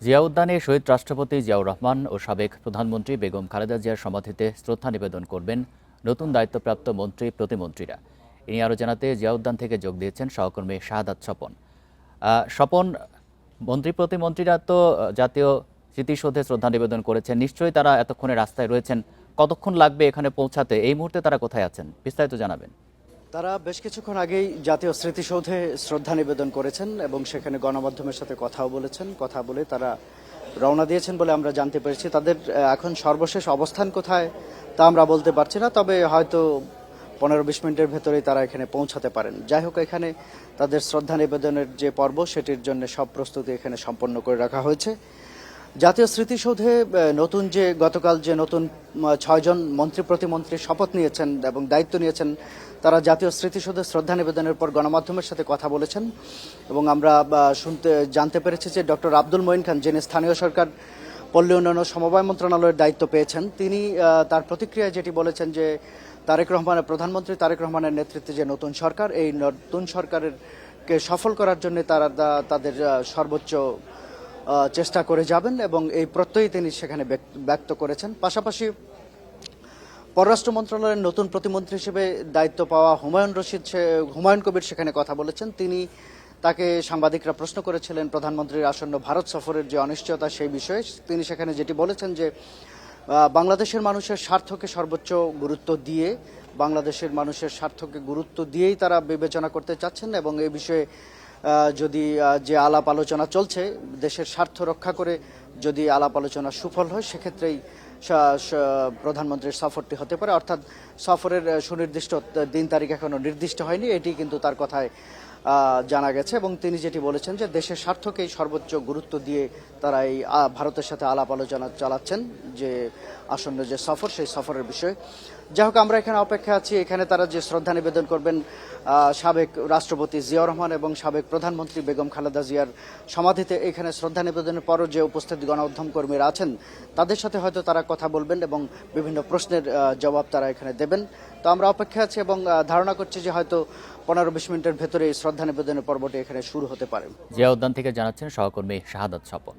জিয়া উদ্যানে শহীদ রাষ্ট্রপতি জিয়াউর রহমান ও সাবেক প্রধানমন্ত্রী বেগম খালেদা জিয়ার সমাধিতে শ্রদ্ধা নিবেদন করবেন নতুন দায়িত্বপ্রাপ্ত মন্ত্রী প্রতিমন্ত্রীরা। ইনি আরও জানাতে জিয়া উদ্যান থেকে যোগ দিয়েছেন সহকর্মী শাহাদাত স্বপন। স্বপন, মন্ত্রী প্রতিমন্ত্রীরা তো জাতীয় স্মৃতিসৌধে শ্রদ্ধা নিবেদন করেছেন, নিশ্চয়ই তারা এতক্ষণে রাস্তায় রয়েছেন। কতক্ষণ লাগবে এখানে পৌঁছাতে? এই মুহূর্তে তারা কোথায় আছেন, বিস্তারিত জানাবেন। তারা বেশ কিছুক্ষণ আগেই জাতীয় স্মৃতিসৌধে শ্রদ্ধা নিবেদন করেছেন এবং সেখানে গণমাধ্যমের সাথে কথাও বলেছেন। কথা বলে তারা রওনা দিয়েছেন বলে আমরা জানতে পেরেছি। তাদের এখন সর্বশেষ অবস্থান কোথায় তা আমরা বলতে পারছি না, তবে হয়তো 15-20 মিনিটের ভেতরেই তারা এখানে পৌঁছাতে পারেন। যাই হোক, এখানে তাদের শ্রদ্ধা নিবেদনের যে পর্ব সেটির জন্য সব প্রস্তুতি এখানে সম্পন্ন করে রাখা হয়েছে। জাতীয় স্মৃতিসৌধে নতুন যে গতকাল যে নতুন 6 জন মন্ত্রী প্রতিমন্ত্রী শপথ নিয়েছেন এবং দায়িত্ব নিয়েছেন, তারা জাতীয় স্মৃতিসৌধে শ্রদ্ধা নিবেদনের পর গণমাধ্যমের সাথে কথা বলেছেন এবং আমরা জানতে পেরেছি যে ডক্টর আব্দুল মঈন খান, যিনি স্থানীয় সরকার পল্লী উন্নয়ন ও সমবায় মন্ত্রণালয়ের দায়িত্ব পেয়েছেন, তিনি তার প্রতিক্রিয়ায় যেটি বলেছেন যে প্রধানমন্ত্রী তারেক রহমানের নেতৃত্বে যে নতুন সরকার, এই নতুন সরকারের কে সফল করার জন্য তারা তাদের সর্বোচ্চ চেষ্টা করে যাবেন এবং এই প্রত্যয়ই তিনি সেখানে ব্যক্ত করেছেন। পাশাপাশি পররাষ্ট্র মন্ত্রণালয়ের নতুন প্রতিমন্ত্রী হিসেবে দায়িত্ব পাওয়া হুমায়ুন কবির সেখানে কথা বলেছেন। তাকে সাংবাদিকরা প্রশ্ন করেছিলেন প্রধানমন্ত্রীর আসন্ন ভারত সফরের যে অনিশ্চয়তা সেই বিষয়ে। তিনি সেখানে যেটি বলেছেন যে বাংলাদেশের মানুষের স্বার্থকে সর্বোচ্চ গুরুত্ব দিয়ে দিয়েই তারা বিবেচনা করতে চাচ্ছেন এবং এই বিষয়ে যদি যে আলাপ আলোচনা চলছে দেশের স্বার্থ রক্ষা করে যদি আলাপ আলোচনা সুফল হয়, সেক্ষেত্রেই প্রধানমন্ত্রীর সফরটি হতে পারে। অর্থাৎ সফরের সুনির্দিষ্ট দিন তারিখ এখনো নির্দিষ্ট হয়নি, এটি কিন্তু তার কথায় জানা গেছে এবং তিনি যেটি বলেছেন যে দেশের স্বার্থকেই সর্বোচ্চ গুরুত্ব দিয়ে তারা এই ভারতের সাথে আলাপ আলোচনা চালাচ্ছেন যে আসন্ন যে সফর, সেই সফরের বিষয়ে। যাই হোক, আমরা এখানে অপেক্ষা আছি। এখানে তারা যে শ্রদ্ধা নিবেদন করবেন সাবেক রাষ্ট্রপতি জিয়াউর রহমান এবং সাবেক প্রধানমন্ত্রী বেগম খালেদা জিয়ার সমাধিতে, এখানে শ্রদ্ধা নিবেদনের পরও যে উপস্থিত গণমাধ্যম কর্মীরা আছেন তাদের সাথে হয়তো তারা কথা বলবেন এবং বিভিন্ন প্রশ্নের জবাব তারা এখানে দেবেন। তো আমরা অপেক্ষা আছি এবং ধারণা করছি যে হয়তো 15-20 মিনিটের ভেতরে এই শ্রদ্ধা নিবেদনের পর্বটি এখানে শুরু হতে পারে। জিয়া উদ্যান থেকে জানাচ্ছেন সহকর্মী শাহাদাত স্বপন।